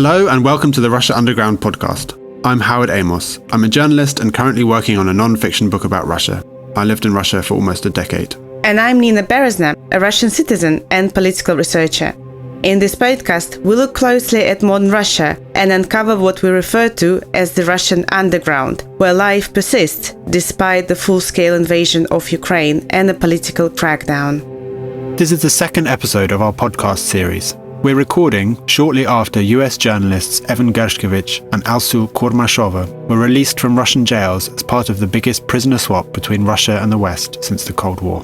Hello and welcome to the Russia Underground podcast. I'm Howard Amos. I'm a journalist and currently working on a non-fiction book about Russia. I lived in Russia for almost a decade. And I'm Nina Berezner, a Russian citizen and political researcher. In this podcast, we look closely at modern Russia and uncover what we refer to as the Russian underground, where life persists despite the full-scale invasion of Ukraine and a political crackdown. This is the second episode of our podcast series. We're recording shortly after US journalists Evan Gershkovich and Alsu Kurmashova were released from Russian jails as part of the biggest prisoner swap between Russia and the West since the Cold War.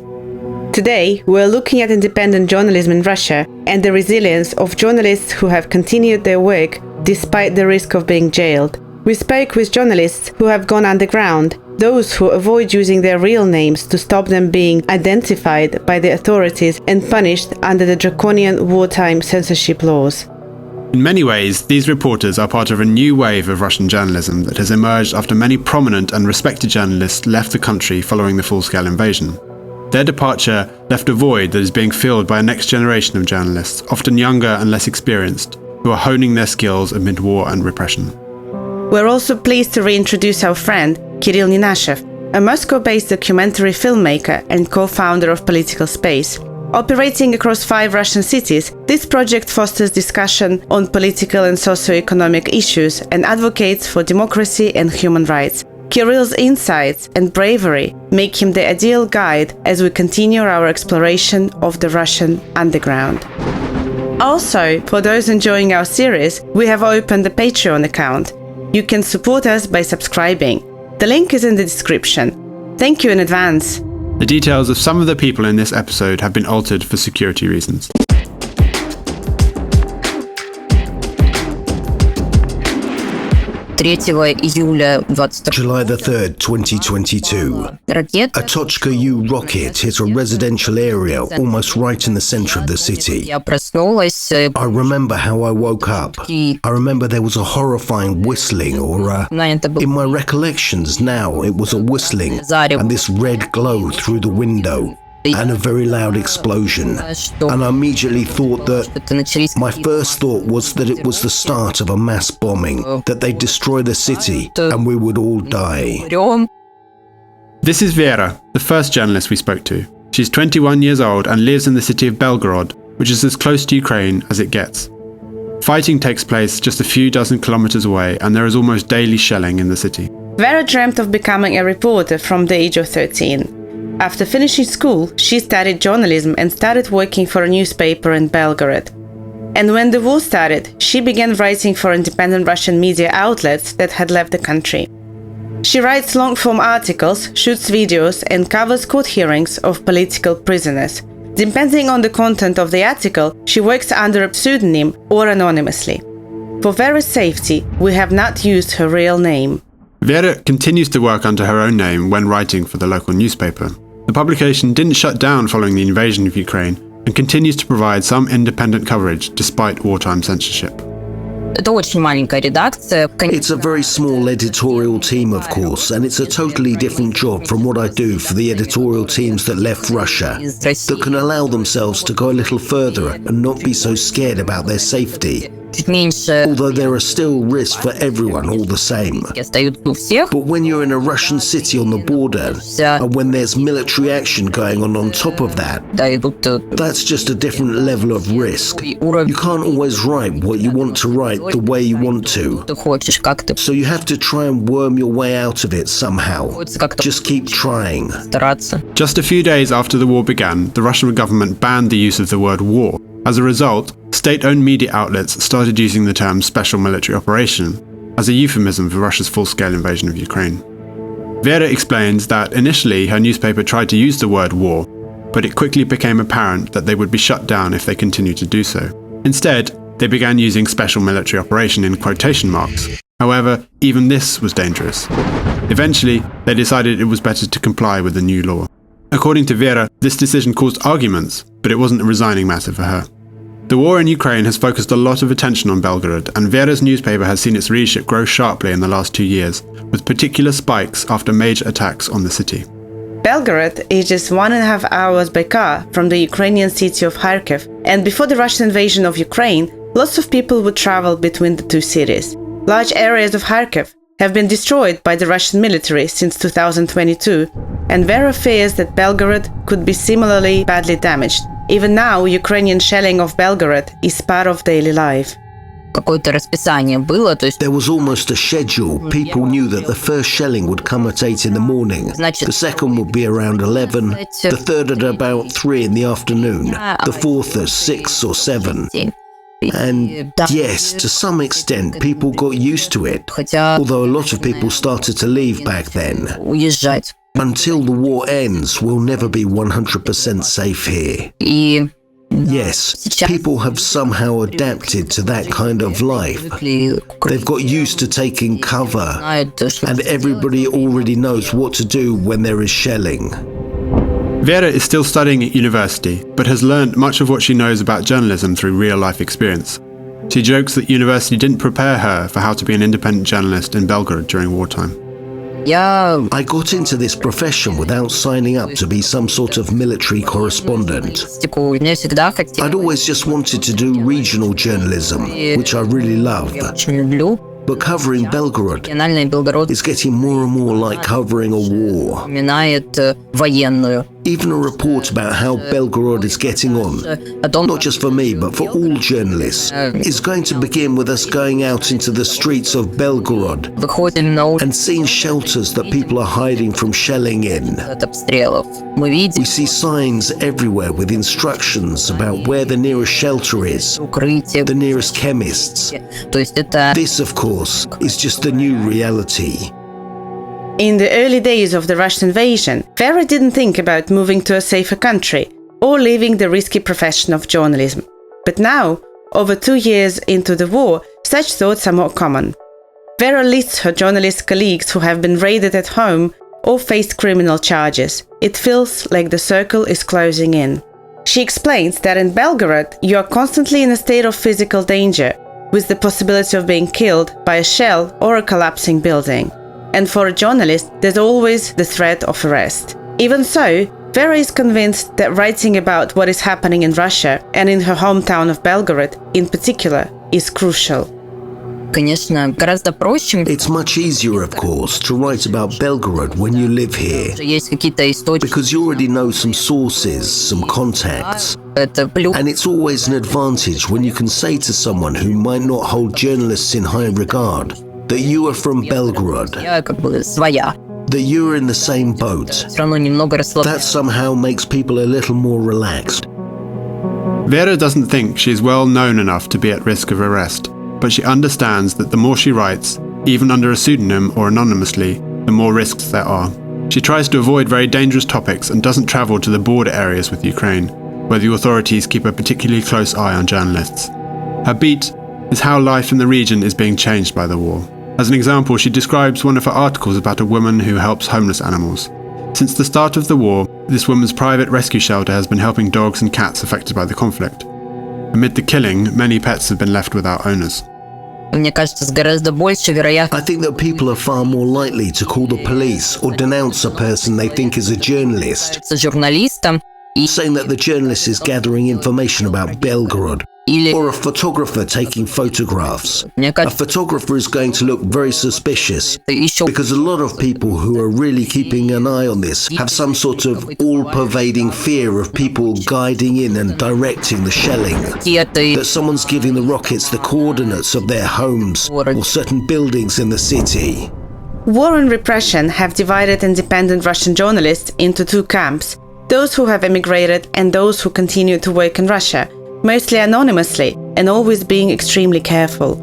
Today, we're looking at independent journalism in Russia and the resilience of journalists who have continued their work despite the risk of being jailed. We spoke with journalists who have gone underground, those who avoid using their real names to stop them being identified by the authorities and punished under the draconian wartime censorship laws. In many ways, these reporters are part of a new wave of Russian journalism that has emerged after many prominent and respected journalists left the country following the full-scale invasion. Their departure left a void that is being filled by a next generation of journalists, often younger and less experienced, who are honing their skills amid war and repression. We're also pleased to reintroduce our friend, Kirill Ninashev, a Moscow-based documentary filmmaker and co-founder of Political Space. Operating across 5 Russian cities, this project fosters discussion on political and socio-economic issues and advocates for democracy and human rights. Kirill's insights and bravery make him the ideal guide as we continue our exploration of the Russian underground. Also, for those enjoying our series, we have opened a Patreon account. You can support us by subscribing. The link is in the description. Thank you in advance. The details of some of the people in this episode have been altered for security reasons. July the 3rd, 2022. A Tochka-U rocket hit a residential area almost right in the center of the city. I remember how I woke up. I remember there was a horrifying whistling, or in my recollections now, it was a whistling, and this red glow through the window, and a very loud explosion. And I immediately thought that, my first thought was that it was the start of a mass bombing, that they'd destroy the city, and we would all die. This is Vera, the first journalist we spoke to. She's 21 years old and lives in the city of Belgorod, which is as close to Ukraine as it gets. Fighting takes place just a few dozen kilometers away, and there is almost daily shelling in the city. Vera dreamt of becoming a reporter from the age of 13. After finishing school, she studied journalism and started working for a newspaper in Belgorod. And when the war started, she began writing for independent Russian media outlets that had left the country. She writes long-form articles, shoots videos, and covers court hearings of political prisoners. Depending on the content of the article, she works under a pseudonym or anonymously. For Vera's safety, we have not used her real name. Vera continues to work under her own name when writing for the local newspaper. The publication didn't shut down following the invasion of Ukraine and continues to provide some independent coverage despite wartime censorship. It's a very small editorial team, of course, and it's a totally different job from what I do for the editorial teams that left Russia, that can allow themselves to go a little further and not be so scared about their safety. Although there are still risks for everyone all the same. But when you're in a Russian city on the border, and when there's military action going on top of that, that's just a different level of risk. You can't always write what you want to write the way you want to. So you have to try and worm your way out of it somehow. Just keep trying. Just a few days after the war began, the Russian government banned the use of the word war. As a result, state-owned media outlets started using the term special military operation as a euphemism for Russia's full-scale invasion of Ukraine. Vera explains that initially her newspaper tried to use the word war, but it quickly became apparent that they would be shut down if they continued to do so. Instead, they began using special military operation in quotation marks. However, even this was dangerous. Eventually, they decided it was better to comply with the new law. According to Vera, this decision caused arguments, but it wasn't a resigning matter for her. The war in Ukraine has focused a lot of attention on Belgorod, and Vera's newspaper has seen its readership grow sharply in the last 2 years, with particular spikes after major attacks on the city. Belgorod is just 1.5 hours by car from the Ukrainian city of Kharkiv, and before the Russian invasion of Ukraine, lots of people would travel between the two cities. Large areas of Kharkiv have been destroyed by the Russian military since 2022, and Vera fears that Belgorod could be similarly badly damaged. Even now, Ukrainian shelling of Belgorod is part of daily life. There was almost a schedule. People knew that the first shelling would come at 8 in the morning, the second would be around 11, the third at about 3 in the afternoon, the fourth at 6 or 7. And yes, to some extent, people got used to it, although a lot of people started to leave back then. Until the war ends, we'll never be 100% safe here. Yes, people have somehow adapted to that kind of life. They've got used to taking cover, and everybody already knows what to do when there is shelling. Vera is still studying at university, but has learned much of what she knows about journalism through real-life experience. She jokes that university didn't prepare her for how to be an independent journalist in Belgorod during wartime. I got into this profession without signing up to be some sort of military correspondent. I'd always just wanted to do regional journalism, which I really love. But covering Belgorod is getting more and more like covering a war. Even a report about how Belgorod is getting on, not just for me, but for all journalists, is going to begin with us going out into the streets of Belgorod and seeing shelters that people are hiding from shelling in. We see signs everywhere with instructions about where the nearest shelter is, the nearest chemists. This, of course, is just the new reality. In the early days of the Russian invasion, Vera didn't think about moving to a safer country or leaving the risky profession of journalism. But now, over 2 years into the war, such thoughts are more common. Vera lists her journalist colleagues who have been raided at home or faced criminal charges. It feels like the circle is closing in. She explains that in Belgorod, you are constantly in a state of physical danger, with the possibility of being killed by a shell or a collapsing building. And for a journalist, there's always the threat of arrest. Even so, Vera is convinced that writing about what is happening in Russia and in her hometown of Belgorod in particular is crucial. It's much easier, of course, to write about Belgorod when you live here, because you already know some sources, some contacts. And it's always an advantage when you can say to someone who might not hold journalists in high regard that you are from Belgorod, that you are in the same boat. That somehow makes people a little more relaxed. Vera doesn't think she is well known enough to be at risk of arrest, but she understands that the more she writes, even under a pseudonym or anonymously, the more risks there are. She tries to avoid very dangerous topics and doesn't travel to the border areas with Ukraine, where the authorities keep a particularly close eye on journalists. Her beat is how life in the region is being changed by the war. As an example, she describes one of her articles about a woman who helps homeless animals. Since the start of the war, this woman's private rescue shelter has been helping dogs and cats affected by the conflict. Amid the killing, many pets have been left without owners. I think that people are far more likely to call the police or denounce a person they think is a journalist, saying that the journalist is gathering information about Belgorod, or a photographer taking photographs. A photographer is going to look very suspicious, because a lot of people who are really keeping an eye on this have some sort of all-pervading fear of people guiding in and directing the shelling, that someone's giving the rockets the coordinates of their homes or certain buildings in the city. War and repression have divided independent Russian journalists into two camps: those who have emigrated and those who continue to work in Russia, mostly anonymously and always being extremely careful.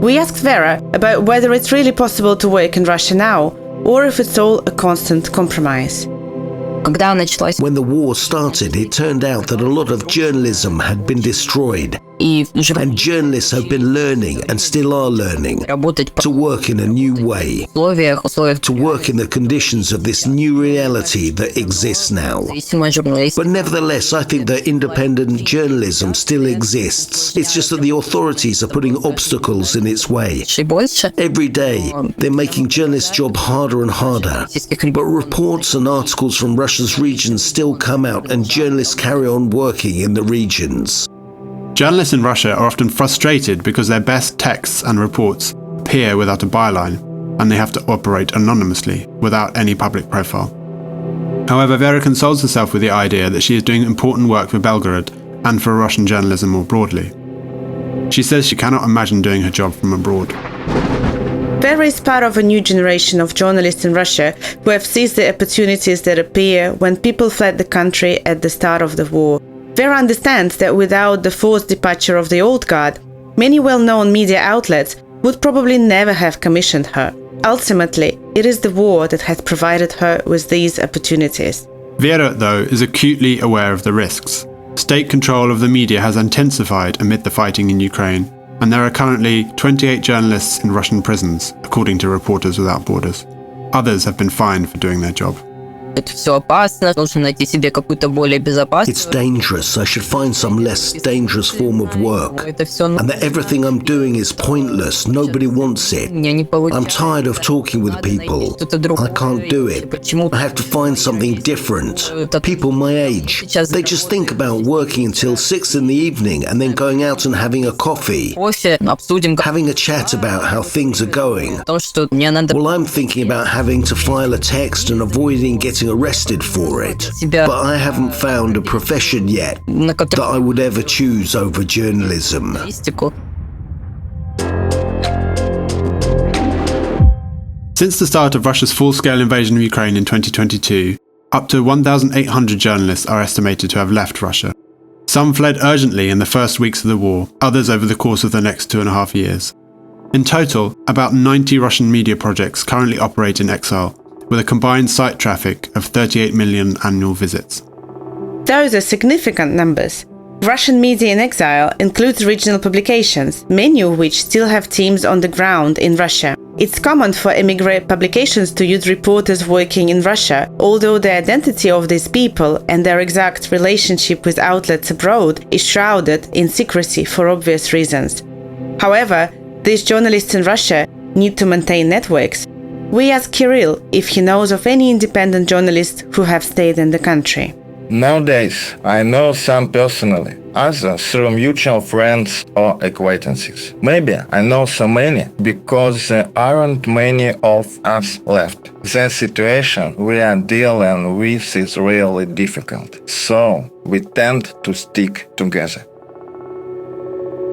We asked Vera about whether it's really possible to work in Russia now, or if it's all a constant compromise. When the war started, it turned out that a lot of journalism had been destroyed, and journalists have been learning and still are learning to work in a new way, to work in the conditions of this new reality that exists now. But nevertheless, I think that independent journalism still exists. It's just that the authorities are putting obstacles in its way. Every day, they're making journalists' job harder and harder. But reports and articles from Russia's regions still come out, and journalists carry on working in the regions. Journalists in Russia are often frustrated because their best texts and reports appear without a byline, and they have to operate anonymously, without any public profile. However, Vera consoles herself with the idea that she is doing important work for Belgorod and for Russian journalism more broadly. She says she cannot imagine doing her job from abroad. Vera is part of a new generation of journalists in Russia who have seized the opportunities that appear when people fled the country at the start of the war. Vera understands that without the forced departure of the old guard, many well-known media outlets would probably never have commissioned her. Ultimately, it is the war that has provided her with these opportunities. Vera, though, is acutely aware of the risks. State control of the media has intensified amid the fighting in Ukraine, and there are currently 28 journalists in Russian prisons, according to Reporters Without Borders. Others have been fined for doing their job. It's dangerous. I should find some less dangerous form of work. And that everything I'm doing is pointless. Nobody wants it. I'm tired of talking with people. I can't do it. I have to find something different. People my age, they just think about working until 6 in the evening and then going out and having a coffee. Having a chat about how things are going. Well, I'm thinking about having to file a text and avoiding getting arrested for it. But I haven't found a profession yet that I would ever choose over journalism. Since the start of Russia's full-scale invasion of Ukraine in 2022, up to 1,800 journalists are estimated to have left Russia. Some fled urgently in the first weeks of the war, others over the course of the next 2.5 years. In total, about 90 Russian media projects currently operate in exile, with a combined site traffic of 38 million annual visits. Those are significant numbers. Russian media in exile includes regional publications, many of which still have teams on the ground in Russia. It's common for emigrate publications to use reporters working in Russia, although the identity of these people and their exact relationship with outlets abroad is shrouded in secrecy for obvious reasons. However, these journalists in Russia need to maintain networks. We asked Kirill if he knows of any independent journalists who have stayed in the country. Nowadays, I know some personally, others through mutual friends or acquaintances. Maybe I know so many because there aren't many of us left. The situation we are dealing with is really difficult, so we tend to stick together.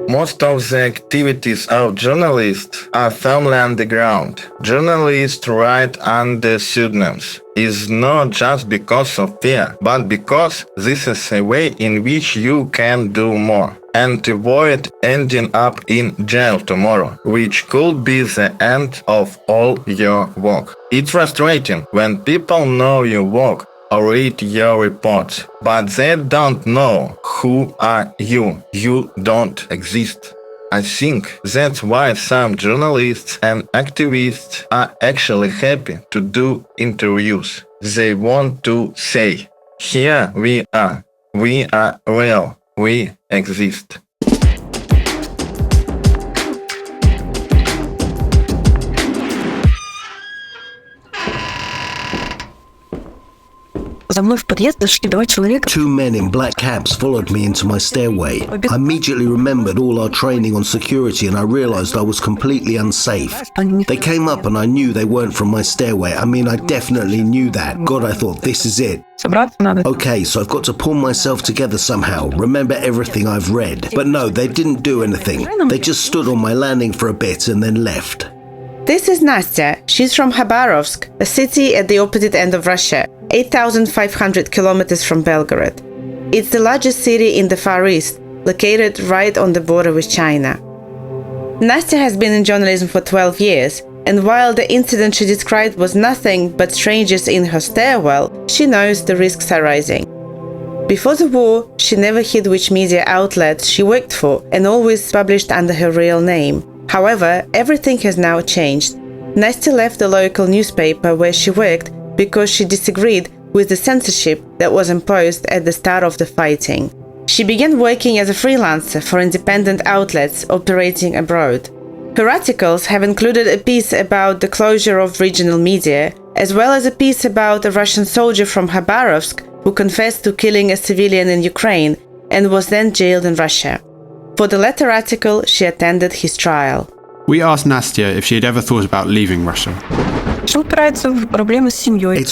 Most of the activities of journalists are firmly underground. Journalists write under pseudonyms. It's not just because of fear, but because this is a way in which you can do more and avoid ending up in jail tomorrow, which could be the end of all your work. It's frustrating when people know your work or read your reports, but they don't know who are you. You don't exist. I think that's why some journalists and activists are actually happy to do interviews. They want to say, here we are real, we exist. Two men in black caps followed me into my stairway. I immediately remembered all our training on security and I realized I was completely unsafe. They came up and I knew they weren't from my stairway. I mean, I definitely knew that. God, I thought, this is it. Okay, so I've got to pull myself together somehow, remember everything I've read. But no, they didn't do anything. They just stood on my landing for a bit and then left. This is Nastya. She's from Khabarovsk, a city at the opposite end of Russia, 8,500 kilometers from Belgorod. It's the largest city in the Far East, located right on the border with China. Nastya has been in journalism for 12 years, and while the incident she described was nothing but strangers in her stairwell, she knows the risks are rising. Before the war, she never hid which media outlets she worked for and always published under her real name. However, everything has now changed. Nastya left the local newspaper where she worked because she disagreed with the censorship that was imposed at the start of the fighting. She began working as a freelancer for independent outlets operating abroad. Her articles have included a piece about the closure of regional media, as well as a piece about a Russian soldier from Khabarovsk who confessed to killing a civilian in Ukraine and was then jailed in Russia. For the latter article, she attended his trial. We asked Nastya if she had ever thought about leaving Russia. It's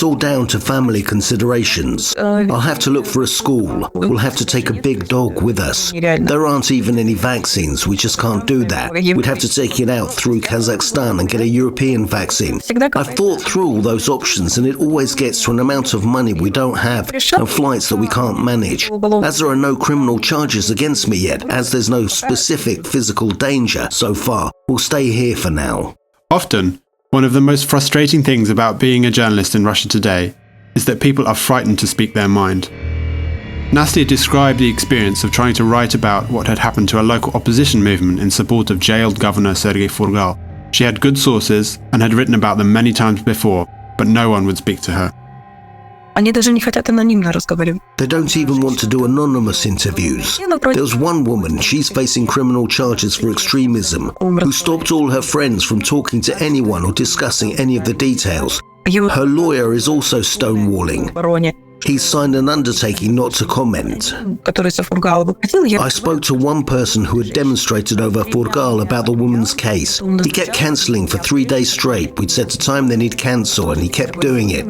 all down to family considerations. I'll have to look for a school. We'll have to take a big dog with us. There aren't even any vaccines. We just can't do that. We'd have to take it out through Kazakhstan and get a European vaccine. I've thought through all those options, and it always gets to an amount of money we don't have and flights that we can't manage. As there are no criminal charges against me yet, as there's no specific physical danger so far, we'll stay here for now. Often, one of the most frustrating things about being a journalist in Russia today is that people are frightened to speak their mind. Nastya described the experience of trying to write about what had happened to a local opposition movement in support of jailed Governor Sergei Furgal. She had good sources and had written about them many times before, but no one would speak to her. They don't even want to do anonymous interviews. There's one woman, she's facing criminal charges for extremism, who stopped all her friends from talking to anyone or discussing any of the details. Her lawyer is also stonewalling. He's signed an undertaking not to comment. I spoke to one person who had demonstrated over Furgal about the woman's case. He kept cancelling for 3 days straight. We'd set a time, then he'd cancel, and he kept doing it.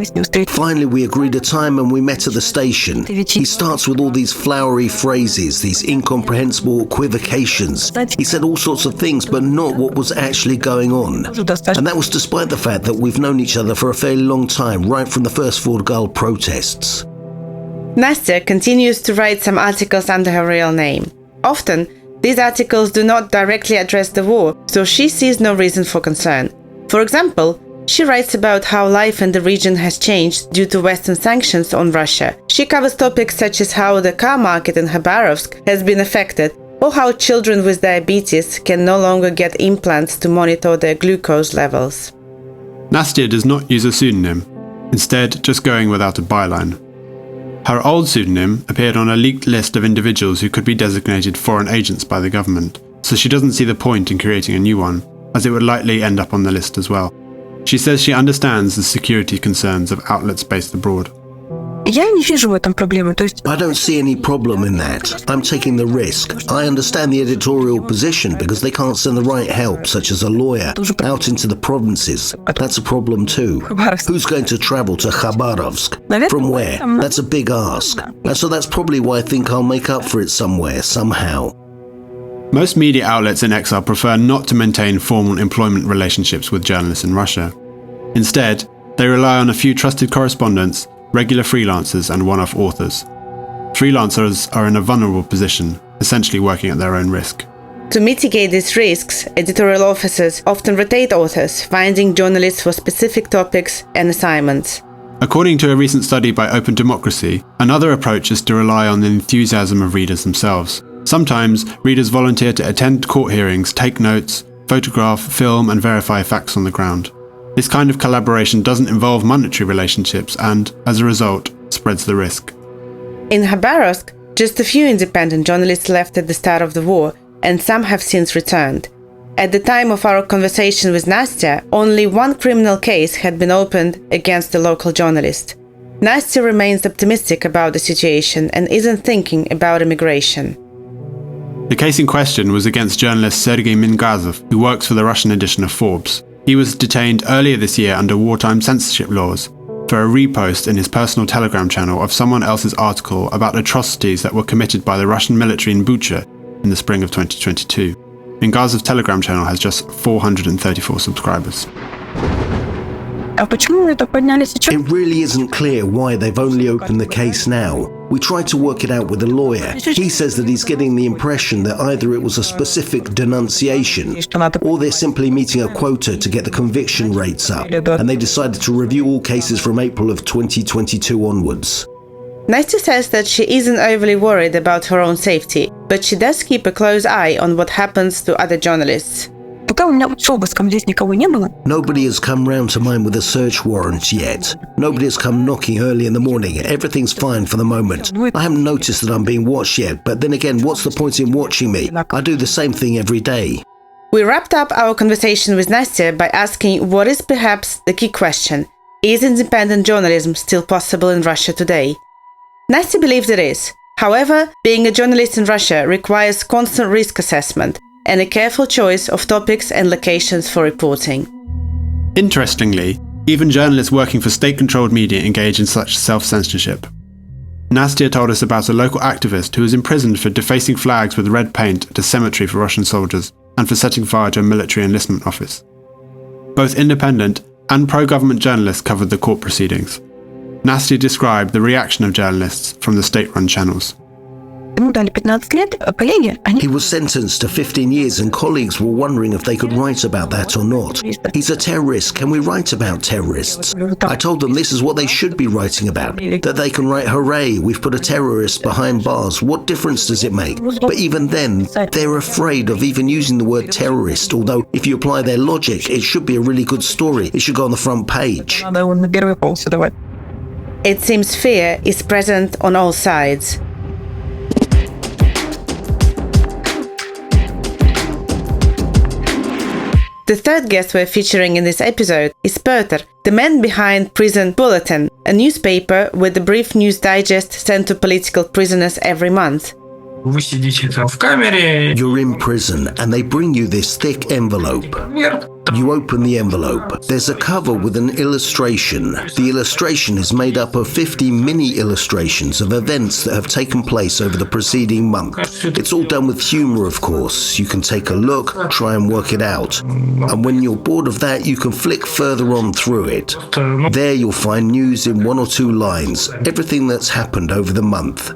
Finally, we agreed a time and we met at the station. He starts with all these flowery phrases, these incomprehensible equivocations. He said all sorts of things, but not what was actually going on. And that was despite the fact that we've known each other for a fairly long time, right from the first Furgal protests. Nastya continues to write some articles under her real name. Often, these articles do not directly address the war, so she sees no reason for concern. For example, she writes about how life in the region has changed due to Western sanctions on Russia. She covers topics such as how the car market in Khabarovsk has been affected, or how children with diabetes can no longer get implants to monitor their glucose levels. Nastya does not use a pseudonym, instead just going without a byline. Her old pseudonym appeared on a leaked list of individuals who could be designated foreign agents by the government, so she doesn't see the point in creating a new one, as it would likely end up on the list as well. She says she understands the security concerns of outlets based abroad. I don't see any problem in that. I'm taking the risk. I understand the editorial position because they can't send the right help, such as a lawyer, out into the provinces. That's a problem too. Who's going to travel to Khabarovsk? From where? That's a big ask. And so that's probably why I think I'll make up for it somewhere, somehow. Most media outlets in exile prefer not to maintain formal employment relationships with journalists in Russia. Instead, they rely on a few trusted correspondents, regular freelancers and one-off authors. Freelancers are in a vulnerable position, essentially working at their own risk. To mitigate these risks, editorial offices often rotate authors, finding journalists for specific topics and assignments. According to a recent study by Open Democracy, another approach is to rely on the enthusiasm of readers themselves. Sometimes, readers volunteer to attend court hearings, take notes, photograph, film and verify facts on the ground. This kind of collaboration doesn't involve monetary relationships and, as a result, spreads the risk. In Khabarovsk, just a few independent journalists left at the start of the war, and some have since returned. At the time of our conversation with Nastya, only one criminal case had been opened against the local journalist. Nastya remains optimistic about the situation and isn't thinking about immigration. The case in question was against journalist Sergei Mingazov, who works for the Russian edition of Forbes. He was detained earlier this year under wartime censorship laws for a repost in his personal Telegram channel of someone else's article about atrocities that were committed by the Russian military in Bucha in the spring of 2022. Mingazov's Telegram channel has just 434 subscribers. It really isn't clear why they've only opened the case now. We tried to work it out with a lawyer. He says that he's getting the impression that either it was a specific denunciation or they're simply meeting a quota to get the conviction rates up, and they decided to review all cases from April of 2022 onwards. Nastya says that she isn't overly worried about her own safety, but she does keep a close eye on what happens to other journalists. Nobody has come round to mine with a search warrant yet. Nobody has come knocking early in the morning. Everything's fine for the moment. I haven't noticed that I'm being watched yet, but then again, what's the point in watching me? I do the same thing every day. We wrapped up our conversation with Nastya by asking what is perhaps the key question: is independent journalism still possible in Russia today? Nastya believes it is. However, being a journalist in Russia requires constant risk assessment and a careful choice of topics and locations for reporting. Interestingly, even journalists working for state-controlled media engage in such self-censorship. Nastya told us about a local activist who was imprisoned for defacing flags with red paint at a cemetery for Russian soldiers and for setting fire to a military enlistment office. Both independent and pro-government journalists covered the court proceedings. Nastya described the reaction of journalists from the state-run channels. He was sentenced to 15 years and colleagues were wondering if they could write about that or not. He's a terrorist. Can we write about terrorists? I told them this is what they should be writing about. That they can write, hooray, we've put a terrorist behind bars. What difference does it make? But even then, they're afraid of even using the word terrorist, although if you apply their logic, it should be a really good story. It should go on the front page. It seems fear is present on all sides. The third guest we're featuring in this episode is Petr, the man behind Prison Bulletin, a newspaper with a brief news digest sent to political prisoners every month. You're in prison and they bring you this thick envelope. You open the envelope. There's a cover with an illustration. The illustration is made up of 50 mini illustrations of events that have taken place over the preceding month. It's all done with humor, of course. You can take a look, try and work it out. And when you're bored of that, you can flick further on through it. There you'll find news in 1 or 2 lines, everything that's happened over the month.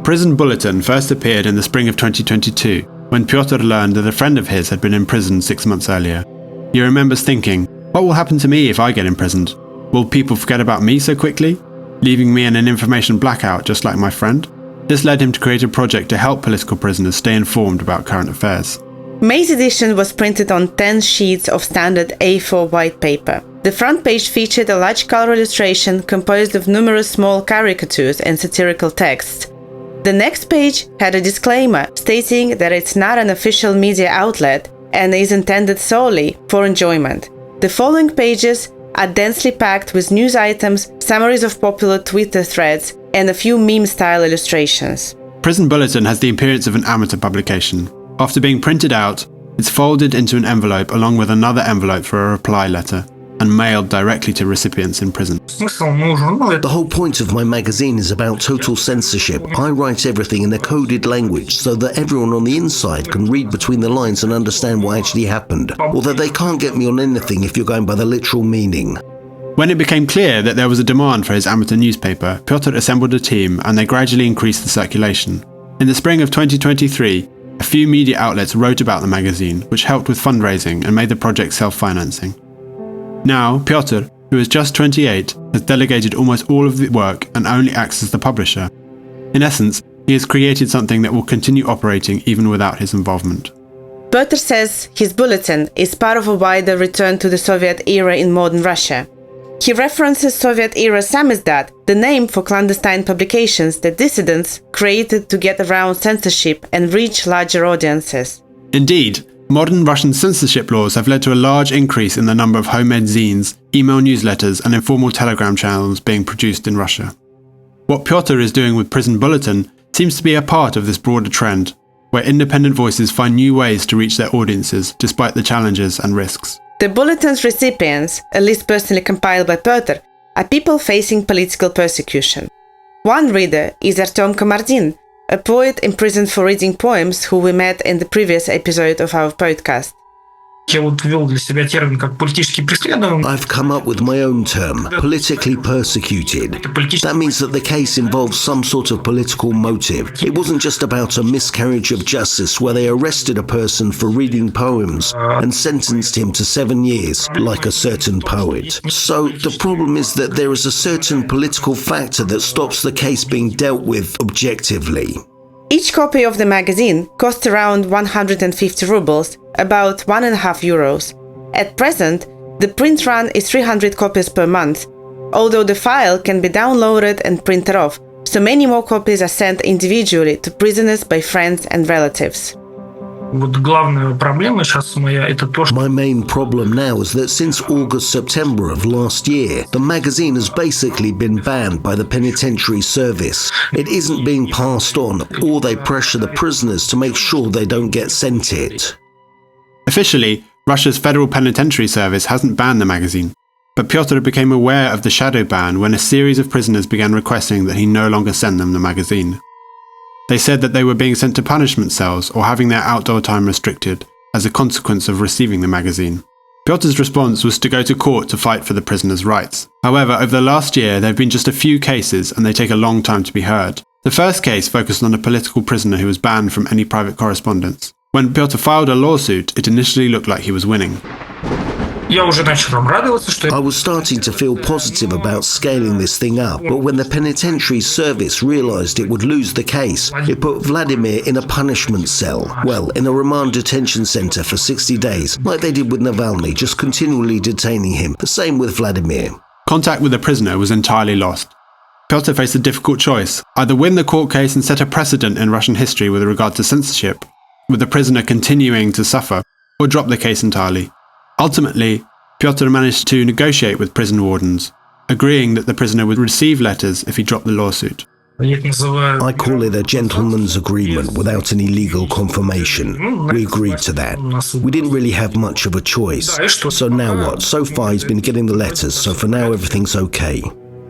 Prison Bulletin first appeared in the spring of 2022, when Petr learned that a friend of his had been imprisoned 6 months earlier. He remembers thinking, what will happen to me if I get imprisoned? Will people forget about me so quickly, leaving me in an information blackout just like my friend? This led him to create a project to help political prisoners stay informed about current affairs. May's edition was printed on 10 sheets of standard A4 white paper. The front page featured a large color illustration composed of numerous small caricatures and satirical texts. The next page had a disclaimer stating that it's not an official media outlet and is intended solely for enjoyment. The following pages are densely packed with news items, summaries of popular Twitter threads, and a few meme-style illustrations. Prison Bulletin has the appearance of an amateur publication. After being printed out, it's folded into an envelope along with another envelope for a reply letter, and mailed directly to recipients in prison. The whole point of my magazine is about total censorship. I write everything in a coded language so that everyone on the inside can read between the lines and understand what actually happened. Although they can't get me on anything if you're going by the literal meaning. When it became clear that there was a demand for his amateur newspaper, Petr assembled a team and they gradually increased the circulation. In the spring of 2023, a few media outlets wrote about the magazine, which helped with fundraising and made the project self-financing. Now, Petr, who is just 28, has delegated almost all of the work and only acts as the publisher. In essence, he has created something that will continue operating even without his involvement. Petr says his bulletin is part of a wider return to the Soviet era in modern Russia. He references Soviet-era samizdat, the name for clandestine publications that dissidents created to get around censorship and reach larger audiences. Indeed, modern Russian censorship laws have led to a large increase in the number of homemade zines, email newsletters, and informal telegram channels being produced in Russia. What Petr is doing with Prison Bulletin seems to be a part of this broader trend, where independent voices find new ways to reach their audiences despite the challenges and risks. The bulletin's recipients, a list personally compiled by Petr, are people facing political persecution. One reader is Artem Komardin, a poet imprisoned for reading poems who we met in the previous episode of our podcast. I've come up with my own term, politically persecuted. That means that the case involves some sort of political motive. It wasn't just about a miscarriage of justice where they arrested a person for reading poems and sentenced him to 7 years, like a certain poet. So the problem is that there is a certain political factor that stops the case being dealt with objectively. Each copy of the magazine costs around 150 rubles, about €1.5. At present, the print run is 300 copies per month, although the file can be downloaded and printed off, so many more copies are sent individually to prisoners by friends and relatives. My main problem now is that since August-September of last year, the magazine has basically been banned by the penitentiary service. It isn't being passed on, or they pressure the prisoners to make sure they don't get sent it. Officially, Russia's Federal Penitentiary Service hasn't banned the magazine, but Pyotr became aware of the shadow ban when a series of prisoners began requesting that he no longer send them the magazine. They said that they were being sent to punishment cells or having their outdoor time restricted as a consequence of receiving the magazine. Pyotr's response was to go to court to fight for the prisoners' rights. However, over the last year, there have been just a few cases and they take a long time to be heard. The first case focused on a political prisoner who was banned from any private correspondence. When Pyotr filed a lawsuit, it initially looked like he was winning. I was starting to feel positive about scaling this thing up, but when the penitentiary service realised it would lose the case, it put Vladimir in a punishment cell, well, in a remand detention centre for 60 days, like they did with Navalny, just continually detaining him. The same with Vladimir. Contact with the prisoner was entirely lost. Pyotr faced a difficult choice: either win the court case and set a precedent in Russian history with regard to censorship, with the prisoner continuing to suffer, or drop the case entirely. Ultimately, Pyotr managed to negotiate with prison wardens, agreeing that the prisoner would receive letters if he dropped the lawsuit. I call it a gentleman's agreement without any legal confirmation. We agreed to that. We didn't really have much of a choice. So now what? So far he's been getting the letters, so for now everything's okay.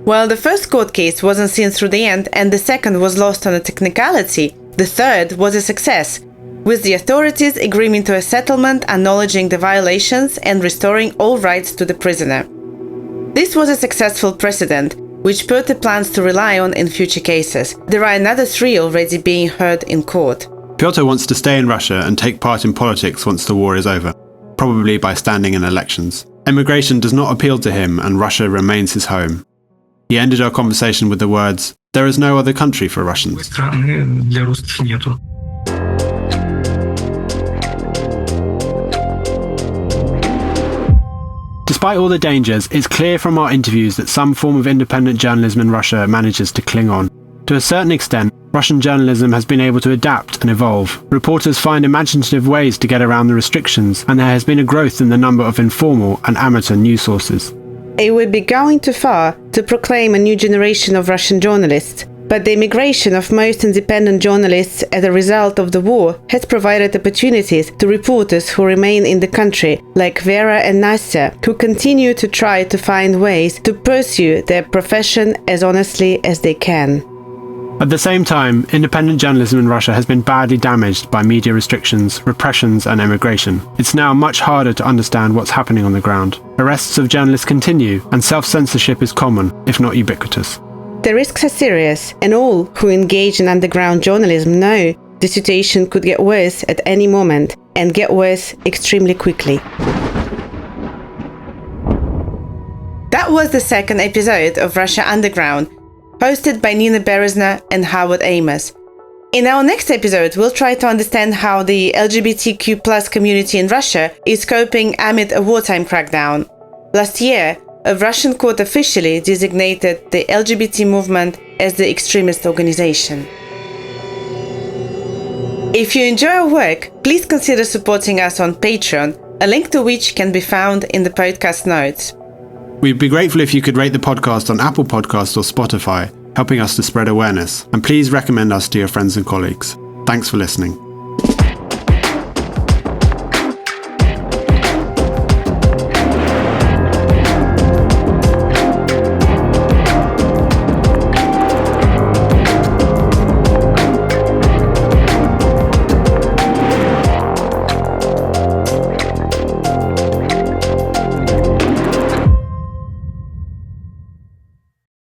While the first court case wasn't seen through the end and the second was lost on a technicality, the third was a success, with the authorities agreeing to a settlement acknowledging the violations and restoring all rights to the prisoner. This was a successful precedent, which Pyotr plans to rely on in future cases. There are another 3 already being heard in court. Pyotr wants to stay in Russia and take part in politics once the war is over, probably by standing in elections. Immigration does not appeal to him and Russia remains his home. He ended our conversation with the words, "There is no other country for Russians." Despite all the dangers, it's clear from our interviews that some form of independent journalism in Russia manages to cling on. To a certain extent, Russian journalism has been able to adapt and evolve. Reporters find imaginative ways to get around the restrictions, and there has been a growth in the number of informal and amateur news sources. It would be going too far to proclaim a new generation of Russian journalists, but the immigration of most independent journalists as a result of the war has provided opportunities to reporters who remain in the country, like Vera and Nastya, who continue to try to find ways to pursue their profession as honestly as they can. At the same time, independent journalism in Russia has been badly damaged by media restrictions, repressions and emigration. It's now much harder to understand what's happening on the ground. Arrests of journalists continue, and self-censorship is common, if not ubiquitous. The risks are serious, and all who engage in underground journalism know the situation could get worse at any moment, and get worse extremely quickly. That was the second episode of Russia Underground, hosted by Nina Berezner and Howard Amos. In our next episode, we'll try to understand how the LGBTQ+ community in Russia is coping amid a wartime crackdown. Last year, a Russian court officially designated the LGBT movement as the extremist organization. If you enjoy our work, please consider supporting us on Patreon, a link to which can be found in the podcast notes. We'd be grateful if you could rate the podcast on Apple Podcasts or Spotify, helping us to spread awareness. And please recommend us to your friends and colleagues. Thanks for listening.